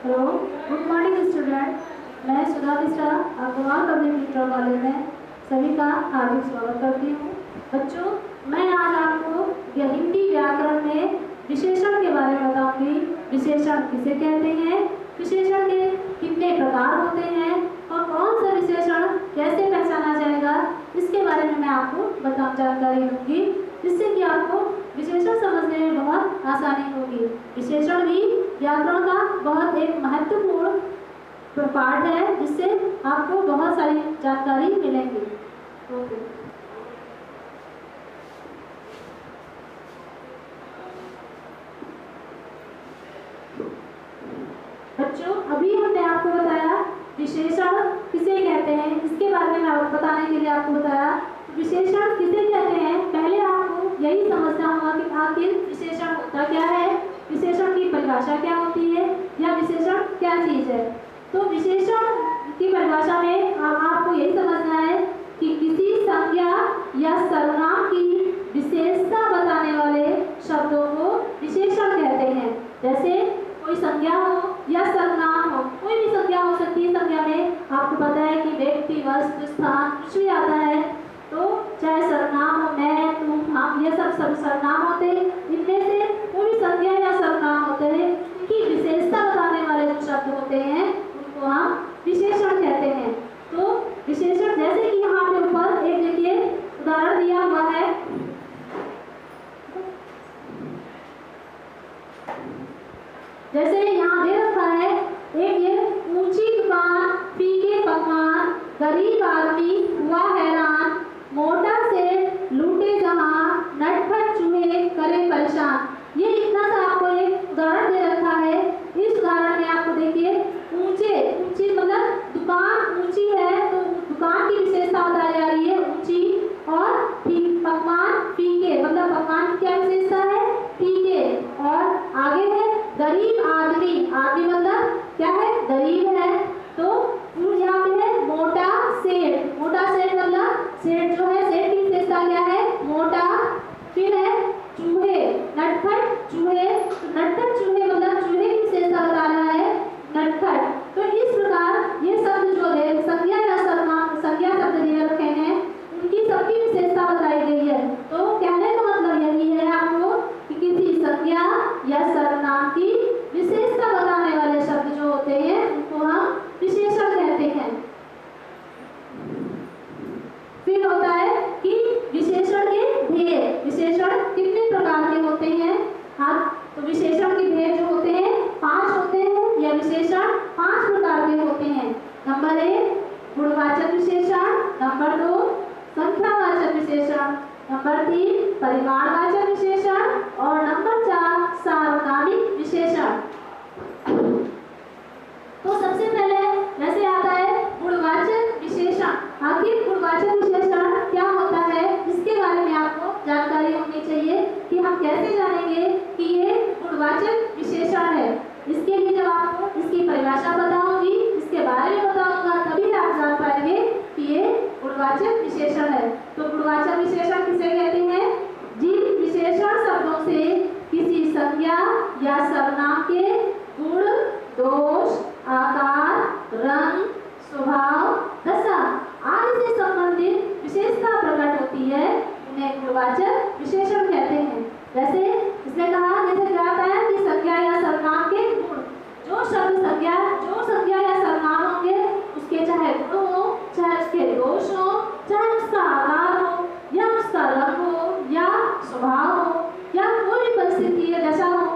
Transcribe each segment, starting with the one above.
Hello, good morning student. मैं Sudha Mishra Agrawal public inter college में सभी का हार्दिक स्वागत करती हूँ। बच्चों, मैं आज आपको हिंदी व्याकरण में विशेषण के बारे में बताऊंगी। विशेषण किसे कहते हैं, विशेषण के कितने प्रकार होते हैं और कौन सा विशेषण कैसे पहचाना जाएगा, इसके बारे में मैं आपको जानकारी दूंगी, जिससे कि आपको विशेषण समझने में बहुत आसानी होगी। विशेषण भी व्याकरण का बहुत एक महत्वपूर्ण पार्ट है, जिससे आपको बहुत सारी जानकारी मिलेगी। ओके बच्चों, अभी हमने आपको बताया विशेषण किसे कहते हैं, इसके बारे में आपको बताने के लिए आपको बताया विशेषण किसे कहते हैं। पहले आपको यही समझना होगा कि आखिर विशेषण होता क्या है, विशेषण की परिभाषा क्या होती है, या विशेषण क्या चीज है। तो विशेषण की परिभाषा में आपको यही समझना है कि किसी संज्ञा या सर्वनाम की विशेषता बताने वाले शब्दों को विशेषण कहते हैं। जैसे कोई संज्ञा हो या सर्वनाम हो, कोई भी संज्ञा हो सकती है। संज्ञा में आपको पता है कि व्यक्ति, वस्तु, स्थान कुछ भी आता है। तो चाहे सर्वनाम हो, मैं, तुम, हम, ये सब सर्वनाम होते हैं। इनमें से कोई भी संज्ञा या सर्वनाम होते हैं, उनकी विशेषता बताने वाले जो शब्द होते हैं उनको हम विशेषण कहते हैं। तो विशेषण जैसे कि यहाँ पे ऊपर एक देखिए उदाहरण दिया हुआ है। जैसे यहाँ दे रखा है एक ये ऊंची दुकान, फीके पकवान, गरीब आदमी हुआ हैरान, मोटा से लूटे जहां, नटखट चूहे करे परेशान। ये इतना सा आपको एक उदाहरण दे रखा है। इस उदाहरण में आपको देखिए ऊंची मतलब दुकान ऊंची है, तो दुकान की विशेषता बताई जा रही है ऊंची, और पकवान फीके मतलब पकवान की क्या विशेषता है, फीके। और आगे है गरीब आदमी, आदमी मतलब क्या है, गरीब है। तो यहाँ पे है मोटा सेठ, मोटा सेठ मतलब सेठ जो है, सेठ की विशेषता क्या है, मोटा। फिर है चूहे, नटखट चूहे, नटखट चूहे मतलब चूहे की विशेषता बता रहा है, नटखट। तो इस प्रकार ये शब्द जो है संज्ञा या सर्वनाम, संज्ञा शब्द दिए रखे हैं, उनकी सबकी विशेषता बताई गई है। तो कहने का मतलब यही है आपको कि किसी संज्ञा या सर्वनाम की विशेषता बताने वाले शब्द जो होते हैं उनको हम विशेषण कहते हैं। फिर होता है कि विशेषण के भेद। विशेषण कितने प्रकार के होते हैं, हाँ, तो विशेषण के भेद जो होते हैं 5 होते हैं। यह विशेषण 5 प्रकार के होते हैं। नंबर 1 गुणवाचक विशेषण, नंबर 2 संख्यावाचक विशेषण, नंबर 3 परिमाणवाचक विशेषण, और नंबर 4 सार्वनामिक विशेषण। तो सबसे पहले वैसे आता है गुणवाचक विशेषण। आखिर गुणवाचक विशेषण क्या होता है, इसके बारे में आपको जानकारी होनी चाहिए कि हम कैसे जानेंगे कि ये गुणवाचक विशेषण है। इसके लिए जब आपको इसकी परिभाषा बताऊंगी, इसके बारे में बताऊंगा, तभी आप जान पाएंगे कि ये गुणवाचक विशेषण है। तो गुणवाचक विशेषण किसे कहते हैं, जिन विशेषण शब्दों से किसी संज्ञा या सर्वनाम के गुण, दोष, आकार, रंग, स्वभाव, दशा आदि से संबंधित विशेषता प्रकट होती है, उन्हें गुणवाचक विशेषण कहते हैं। जैसे इसने कहा, जैसे क्या आता है कि संज्ञा या सर्वनाम के गुण, जो संज्ञा या सर्वनाम होंगे उसके चाहे गुण हो, चाहे उसके दोष हो, चाहे उसका आकार हो, या उसका रंग हो, या स्वभाव हो, या कोई भी परिस्थिति या दशा हो,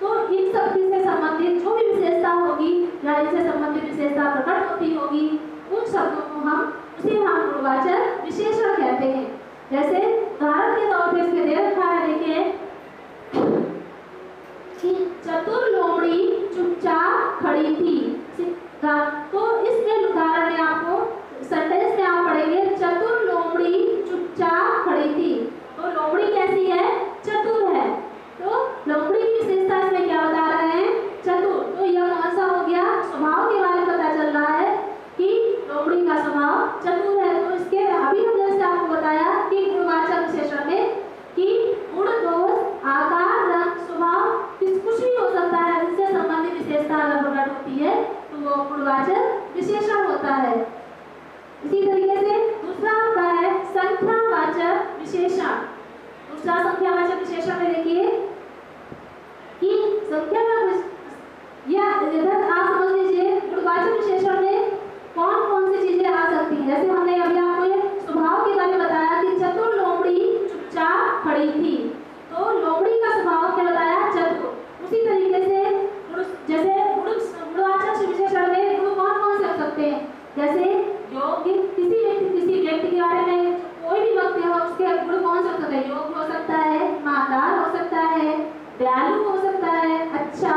तो इन सब से संबंधित जो भी विशेषता होगी या इनसे संबंधित विशेषता प्रकट होती होगी, उन शब्दों को हम गुणवाचक विशेषण कहते हैं। जैसे उदाहरण के तौर पर इसमें दे रखा है, देखिए कि चतुर लोमड़ी चुपचाप खड़ी थी। तो इसमें उदाहरण में आपको सेंटेंस में आप पढ़ेंगे चतुर लोमड़ी चुपचाप खड़ी थी। तो लोमड़ी कैसी है, चतुर है। तो लोमड़ी की विशेषता इसमें क्या बता रहे हैं, चतुर। तो यह कौन सा हो गया, स्वभाव के बारे में पता चल रहा है कि लोमड़ी का स्वभाव चतुर है। तो इसके अभी हमने आपको बताया कि गुणवाचक प्रकट होती है तो वो गुणवाचक विशेषण होता है। इसी तरीके से दूसरा आपका है संख्यावाचक विशेषण। दूसरा संख्यावाचक विशेषण में देखिए कि संख्या का या इधर आप समझ लीजिए गुणवाचक विशेषण में कौन कौन सी चीजें आ सकती हैं। जैसे हमने अभी आपको ये स्वभाव के बारे में बताया कि चतुर लोमड़ी चुपचाप खड़ी थी, तो लोमड़ी का स्वभाव क्या बताया, चतुर। उसी तरीके से जैसे गुणवाचक विशेषण में गुण कौन कौन से हो सकते हैं, जैसे योग्य, किसी व्यक्ति के बारे में कोई भी व्यक्ति हो उसके गुण कौन से हो सकते हैं, योग्य हो सकता है, ईमानदार हो सकता है, दयालु हो सकता है, अच्छा,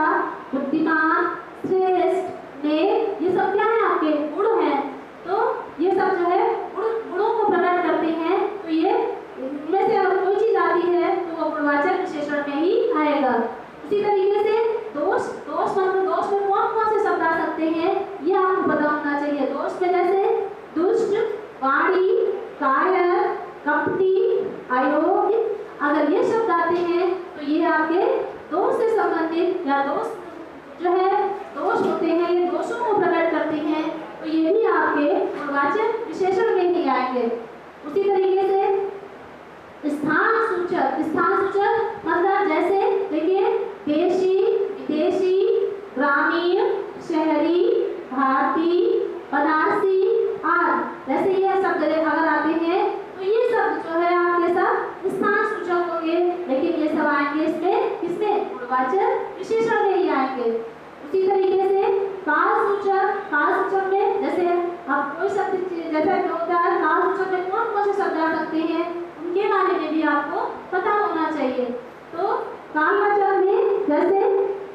बुद्धिमान, श्रेष्ठ, नेक, ये सब क्या है आपके गुण हैं। तो ये सब जो है गुणों को प्रकट करते हैं। तो ये इनमें से अगर कोई चीज आती है तो वो गुणवाचक विशेषण में ही आएगा। उसी तरीके से दोष में कौन कौन से शब्द आ सकते हैं ये आपको पता होना चाहिए। दोष में जैसे दुष्ट, वाणी, कायर, कपटी, अयोग्य, अगर ये शब्द आते हैं तो ये आपके दोष से संबंधित या दोष जो है दोष होते हैं, ये दोषों को प्रकट करते हैं, तो ये भी आपके गुणवाचक विशेषण में ही आएंगे। उसी तरीके से स्थान सूचक मतलब जैसे देखिए देशी, विदेशी, ग्रामीण, शहरी, भारतीय, बनारसी आदि, जैसे ये शब्द अगर आते हैं तो ये शब्द जो है आपके सब स्थान सूचक होंगे, लेकिन ये सब आएंगे इसमें गुणवाचक विशेषण में ही आएंगे। उसी तरीके से काल सूचक में जैसे आप कोई शब्द जैसा होता है, काल सूचक में कौन कौन से शब्द आ सकते हैं उनके बारे में भी आपको पता होना चाहिए। तो कालवाचक में जैसे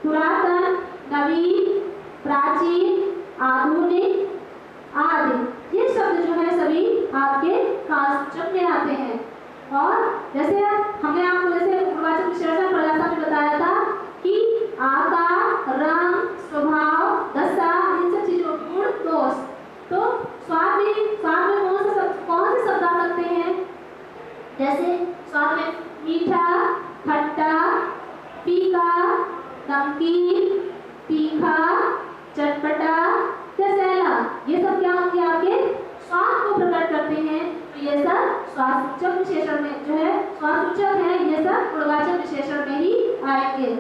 पुरातन, नवीन, प्राचीन, आधुनिक आदि, ये शब्द जो है सभी आपके काल सूचक में आते हैं। और जैसे हमने आपको जैसे गुणवाचक विशेषण परिभाषा में बताया था कि आकार, रंग, स्वभाव, दशा, इन सब चीजों गुण, दोष। तो स्वाद में कौन से शब्द आ सकते हैं, जैसे स्वाद में मीठा, खट्टा, फीका, नमकीन, तीखा, चटपटा, रसैला, ये सब क्या होंगे आपके स्वाद को प्रकट करते हैं। तो ये सब स्वाद सूचक विशेषण में जो है स्वाद सूचक है, ये सब गुणवाचक विशेषण में ही आएंगे।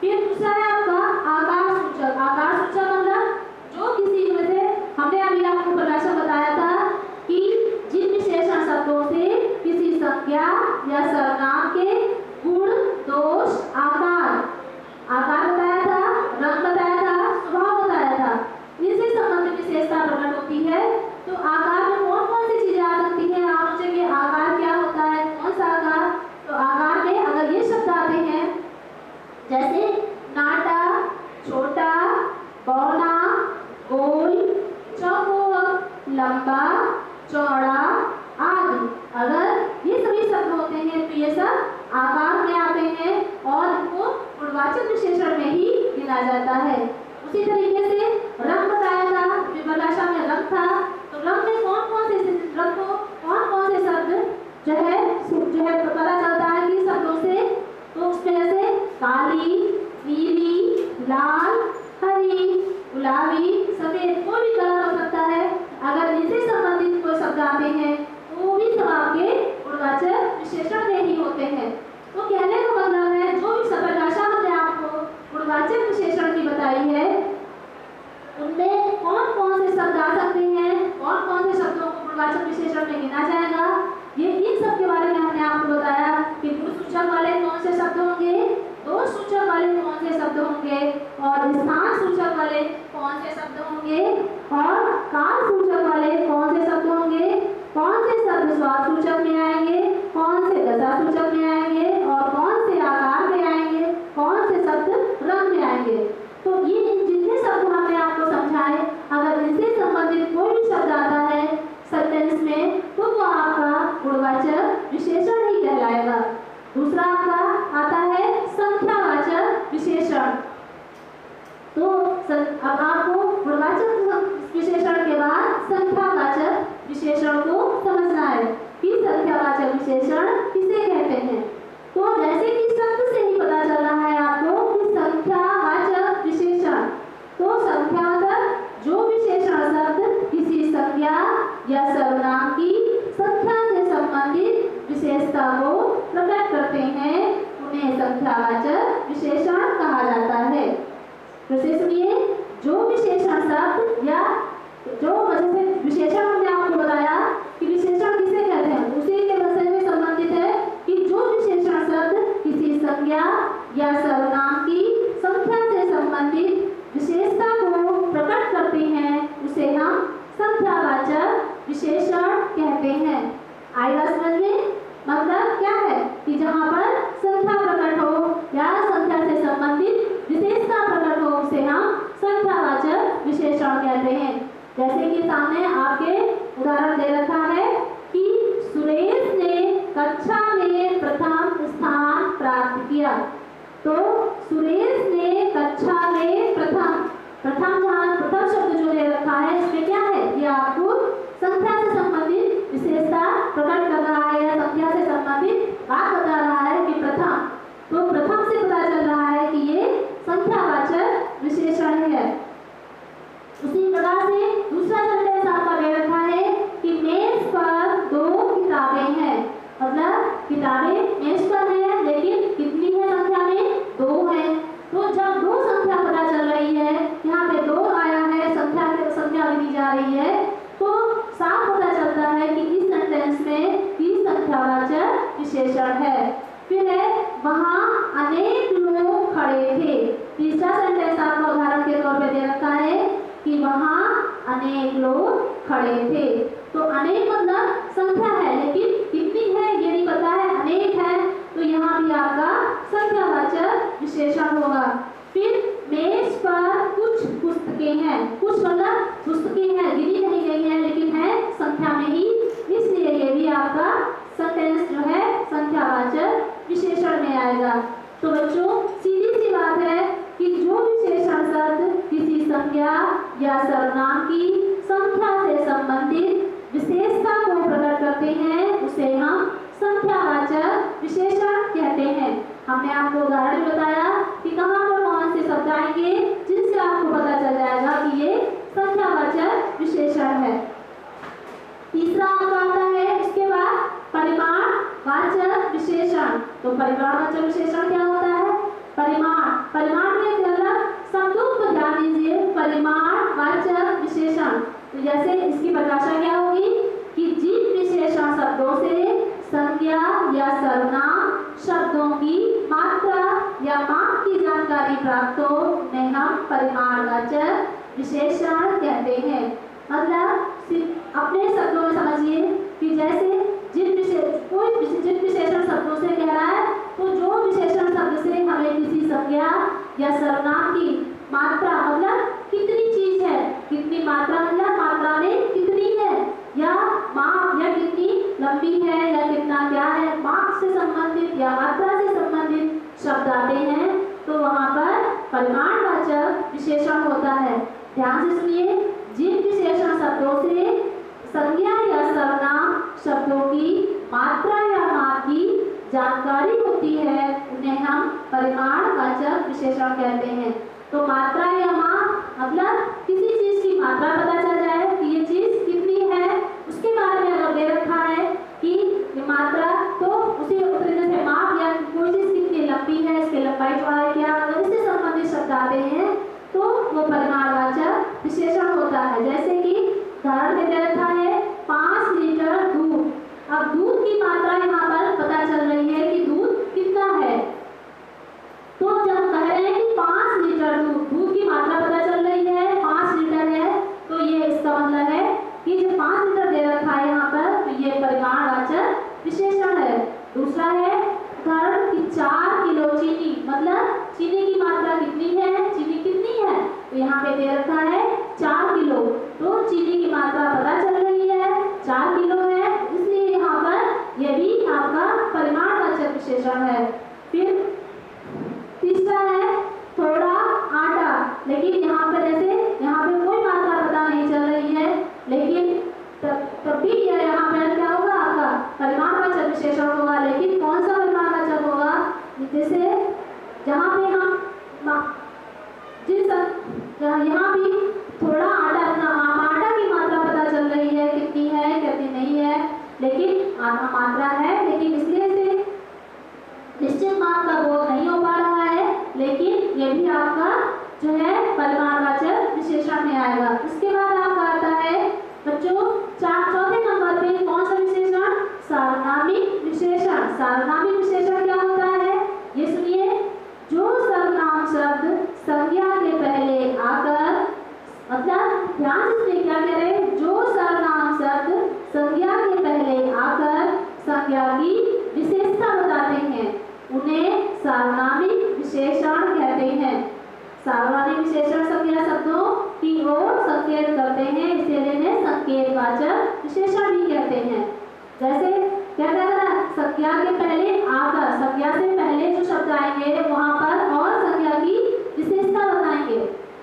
फिर दूसरा है आपका आकार सूचक। आकार सूचक मतलब जो किसी में से हमने अभी आपको परिभाषा बताया था कि जिन विशेषण शब्दों से किसी संज्ञा या सर्वनाम के गुण, दोष, आकार बताया था, रंग बताया था, स्वभाव बताया था, इनसे संबंधित विशेषता प्रकट होती है। तो आकार में कौन कौन सी चीजें आ सकती हैं, आप सोचेंगे आकार क्या होता है, कौन सा आकार। तो आकार में अगर ये शब्द आते हैं जैसे नाटा, छोटा, बौना, गोल, चौकोर, लंबा, चौड़ा आदि, अगर ये सभी शब्द होते हैं तो ये सब आकार में आते हैं और इनको गुणवाचक विशेषण में ही गिना जाता है। उसी तरीके से रंग बताया था, परिभाषा में रंग था, तो रंग में कौन कौन से शब्द जो है पता चलता है कि शब्दों से। तो उसमें जैसे काली, नीली, लाल, हरी, गुलाबी, सफेद, कोई भी कलर हो सकता है। अगर इनसे संबंधित कोई शब्द आते हैं तो वो भी सब आपके गुणवाचक विशेषण में ही होते हैं। तो कहने का मतलब है जो भी परिभाषा हमने आपको गुणवाचक विशेषण की बताई है उनमें कौन कौन से शब्द आ सकते हैं, कौन कौन से शब्दों को गुणवाचक विशेषण में गिना जाएगा, ये इन सब के बारे में हमने आपको बताया कि गुण सूचक वाले कौन से शब्द होंगे, दोष सूचक वाले कौन से शब्द होंगे, और स्थान सूचक वाले कौन से शब्द होंगे, और काल सूचक वाले कौन से शब्द होंगे, कौन से शब्द स्वाद सूचक में आएंगे, कौन से दशा सूचक में आएंगे, और कौन से आकार में आएंगे, कौन से शब्द रंग में आएंगे। तो ये जितने शब्द हमने आपको समझाए, अगर इनसे संबंधित कोई भी शब्द आता है सेंटेंस में तो वो आपका गुणवाचक विशेषण ही कहलाएगा। दूसरा आपका आता है संख्यावाचक विशेषण। तो अब आपको गुणवाचक विशेषण के बाद संख्यावाचक विशेषण को समझना है कि संख्यावाचक विशेषण किसे कहते हैं। तो जैसे कि शब्द से ही पता चल रहा है आपको कि संख्यावाचक विशेषण, तो विशेषण कहते हैं। जैसे कि सामने आपके उदाहरण दे रखा है कि सुरेश ने कक्षा में प्रथम स्थान प्राप्त किया। तो सुरेश ने कक्षा में प्रथम जहाँ प्रथम शब्द जो दे रखा है इसमें क्या है, ये आपको संख्या से संबंधित विशेषता प्रकट कर रहा है या संख्या से संबंधित बात बता रहा है कि प्रथम, तो प्रथम से पता चल रहा है कि ये संख्यावाचक विशेषण है। उसी प्रकार से दूसरा सेंटेंस आपका दे रखा है कि मेज पर 2 किताबें हैं, मतलब किताबें मेज पर हैं लेकिन कितनी है संख्या में, 2 है। तो जब 2 संख्या पता चल रही है, यहाँ पे 2 आया है, संख्या दी जा रही है, तो साफ पता चलता है कि इस सेंटेंस में ही संख्यावाचक विशेषण है। फिर है वहाँ अनेक लोग खड़े थे। तीसरा सेंटेंस आपका उदाहरण के तौर पे दे रखा है कि वहाँ अनेक लोग खड़े थे। तो अनेक मतलब संख्या है लेकिन कितनी है ये नहीं पता है, अनेक है, तो यहाँ भी आपका संख्यावाचक विशेषण होगा। फिर मेज पर कुछ पुस्तकें हैं, कुछ मतलब पुस्तकें हैं, गिनी नहीं गई है लेकिन है संख्या में ही, इसलिए ये भी आपका सेंटेंस जो है संख्यावाचक विशेषण में आएगा। तो बच्चों सीधी सी बात है कि जो विशेषण शब्द किसी संज्ञा या सर्वनाम की संख्या से संबंधित विशेषता को प्रकट करते हैं उसे हम संख्यावाचक विशेषण कहते हैं। हमने आपको उदाहरण बताया कि कहाँ पर कौन से शब्द आएंगे जिनसे आपको पता चल जाएगा कि ये संख्यावाचक विशेषण है। तीसरा आपका आता है इसके बाद परिमाणवाचक विशेषण। तो परिमाणवाचक विशेषण क्या होता है, परिमाण में मतलब शब्दों को ध्यान दीजिए, परिमाणवाचक विशेषण। तो जैसे इसकी परिभाषा क्या होगी कि जिन विशेषण शब्दों से संज्ञा या सर्वनाम शब्दों की मात्रा या माप की जानकारी प्राप्त हो उन्हें हम परिमाणवाचक विशेषण कहते हैं। मतलब अपने शब्दों में समझिए कि जैसे जिन विशेषण शब्दों से कह रहा है, तो जो विशेषण शब्द से हमें किसी संज्ञा या सर्वनाम की मात्रा मतलब कितनी चीज है, कितनी मात्रा मतलब मात्रा में कितनी है, या माप या कितनी लंबी है या कितना क्या है, माप से संबंधित या मात्रा से संबंधित शब्द आते हैं, तो वहाँ पर परिमाणवाचक विशेषण होता है। ध्यान से सुनिए, जिन विशेषण शब्दों से संज्ञा या सर्वनाम शब्दों की मात्रा या माप की जानकारी होती है उन्हें हम परिमाणवाचक विशेषण कहते हैं। तो मात्रा या माप मतलब किसी चीज की मात्रा पता चल जाए कि ये चीज कितनी है, उसके बारे में अगर दे रखा है कि ये मात्रा, तो उसी तरीके से माप या कोई चीज कितनी लंबी है, इसके लंबाई चौड़ाई क्या, अगर इससे संबंधित शब्द आते हैं तो वो परिमाणवाचक विशेषण होता है। जैसे कि उदाहरण में दे रखा है 5 लीटर दूध। अब दूध की मात्रा यहाँ पर पता चल रही है कि दूध कितना है, तो जब कह रहे हैं कि 5 लीटर दूध की मात्रा पता चल रही है 5 लीटर है, तो ये इसका मतलब है कि जो 5 लीटर दे रखा है यहाँ पर, तो ये परिमाणवाचक विशेषण है। दूसरा है उदाहरण कि 4 किलो चीनी, मतलब चीनी की मात्रा कितनी है, चीनी कितनी है, तो यहाँ पे दे रखा है 4 किलो, तो चीनी की मात्रा पता चल रही है 4 किलो है, इसलिए यहाँ पर यह भी आपका परिमाणवाचक विशेषण है। फिर तीसरा है थोड़ा आटा, लेकिन यहाँ पर जैसे यहाँ पे कोई मात्रा पता नहीं चल रही है, लेकिन तब भी यहाँ पर क्या होगा आपका परिमाणवाचक विशेषण होगा। लेकिन कौन सा परिमाणवाचक होगा, जैसे जहाँ पे हम यहाँ भी थोड़ा आटा, आटा की मात्रा पता चल रही है कितनी है कितनी नहीं है, लेकिन मात्रा है, लेकिन इसलिए से निश्चित माप का बोध नहीं हो पा रहा है, लेकिन ये भी आपका जो है परिमाणवाचक विशेषण में आएगा। इसके बाद आपका आता है बच्चों चौथे नंबर पे कौन सा विशेषण, सार्वनामिक विशेषण। सार्वनामिक विशेषण क्या होता है ये सुनिए, जो सर्वनाम शब्द संज्ञा के पहले आकर संकेत करते हैं, इसीलिए इन्हें संकेतवाचक विशेषण भी कहते हैं। जैसे क्या कहना, संज्ञा के पहले आकर, संज्ञा से पहले जो शब्द आएंगे वहां पर और संज्ञा की विशेषता बताएंगे।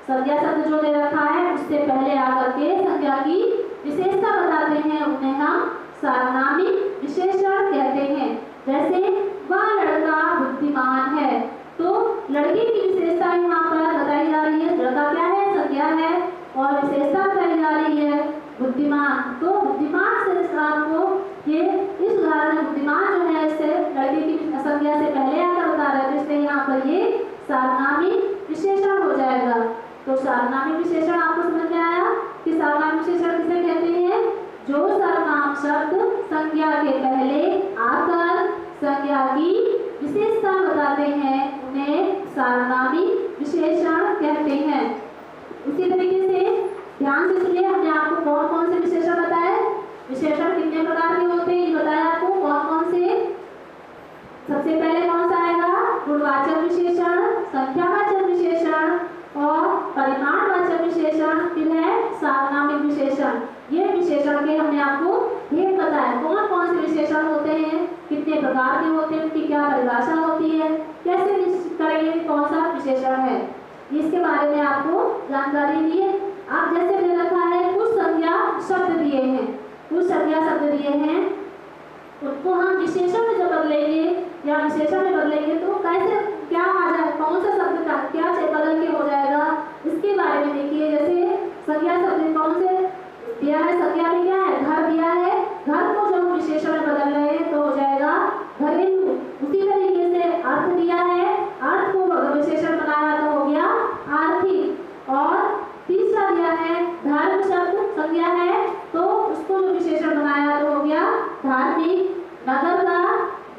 संज्ञा शब्द जो दे रखा है उससे पहले आकर के संज्ञा की विशेषता बताते हैं, उन्हें हम सार्वनामिक विशेषण कहते हैं। जैसे वह लड़का बुद्धिमान है, तो लड़के की विशेषता यहाँ पर बताई जा रही है। लड़का क्या है, संज्ञा है, और विशेषता बताई जा रही है बुद्धिमान। तो बुद्धिमान से आपको ये इस उदाहरण में बुद्धिमान जो है इससे लड़के की संज्ञा से पहले आकर बता रहे हैं, इसलिए यहाँ पर ये सार्वनामिक विशेषण हो जाएगा। तो सार्वनामिक विशेषण आपको समझ में आया कि सार्वनामिक विशेषण किसे कहते हैं? जो सर्वनाम शब्द संज्ञा के पहले आकर संज्ञा की विशेषता बताते हैं उन्हें सार्वनामिक विशेषण कहते हैं। उसी तरीके से ध्यान से सुनिए, हमने आपको कौन कौन से विशेषण बताए, विशेषण कितने प्रकार के होते हैं ये बताया आपको। कौन कौन से? सबसे पहले कौन सा आएगा? गुणवाचक विशेषण, संख्यावाचक विशेषण और परिमाणवाचक विशेषण, फिर है सार्वनामिक विशेषण। ये विशेषण के हमने आपको भेद बताया, कौन कौन से विशेषण होते हैं, कितने प्रकार के होते हैं, उनकी क्या परिभाषा होती है, कैसे निश्चित करेंगे कौन सा विशेषण है, इसके बारे में आपको जानकारी दी है। आप जैसे दे रखा है कुछ संज्ञा शब्द दिए हैं, कुछ संज्ञा शब्द दिए हैं, उनको हम विशेषण में जब बदलेंगे या विशेषण में बदलेंगे तो कैसे क्या आ जाए, कौन सा शब्द का क्या बदल के हो जाएगा, इसके बारे में देखिए। जैसे संज्ञा शब्द कौन से दिया है, संज्ञा में क्या है, घर दिया है, घर को जब विशेषण में बदल रहे हैं तो हो जाएगा घरेलू। उसी तरीके से अर्थ दिया है, अर्थ को विशेषण बनाया तो हो गया आर्थिक। और तीसरा दिया है धर्म शब्द संज्ञा है तो उसको जो विशेषण बनाया तो हो गया धार्मिक। नगर का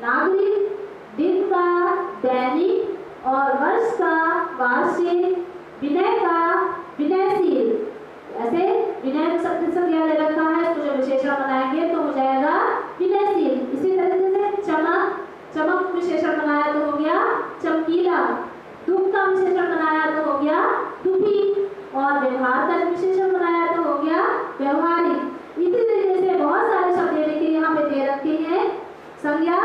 नागरिक, दिन का दैनिक और वर्ष का वार्षिक, विनय का विनयशील। ऐसे विनय शब्द संज्ञा ले रखा है तो जो विशेषण बनाएंगे तो हो जाएगा विनयशील। इसी तरीके से चमक, चमक विशेषण बनाया तो हो गया चमकीला। दुख का विशेषण बनाया तो हो गया दुखी। और व्यवहार का विशेषण बनाया तो हो गया व्यवहारिक। इसी तरीके से बहुत सारे शब्द देखिए यहाँ पे दे रखे हैं संज्ञा,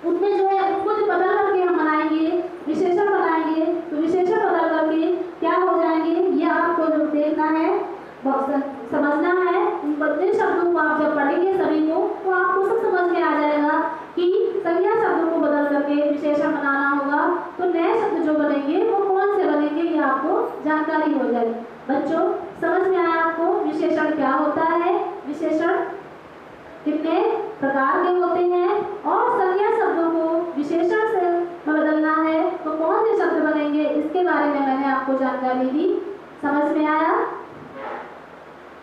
उनमें जो है उनको जो बदल करके हम बनाएंगे, विशेषण बनाएंगे, तो विशेषण बदल करके क्या हो जाएंगे ये आपको जो देखना है, समझना है। उन बदले शब्दों को आप जब पढ़ेंगे सभी को तो आपको सब समझ में आ जाएगा कि संज्ञा शब्दों को बदल करके विशेषण बनाना होगा, तो नए शब्द जो बनेंगे वो कौन से बनेंगे ये आपको जानकारी हो जाएगी। बच्चों समझ में आया आपको विशेषण क्या होता है, विशेषण कितने प्रकार के होते हैं, और संज्ञा शब्दों को विशेषण से बदलना है तो कौन से शब्द बनेंगे इसके बारे में मैंने आपको जानकारी दी। समझ में आया?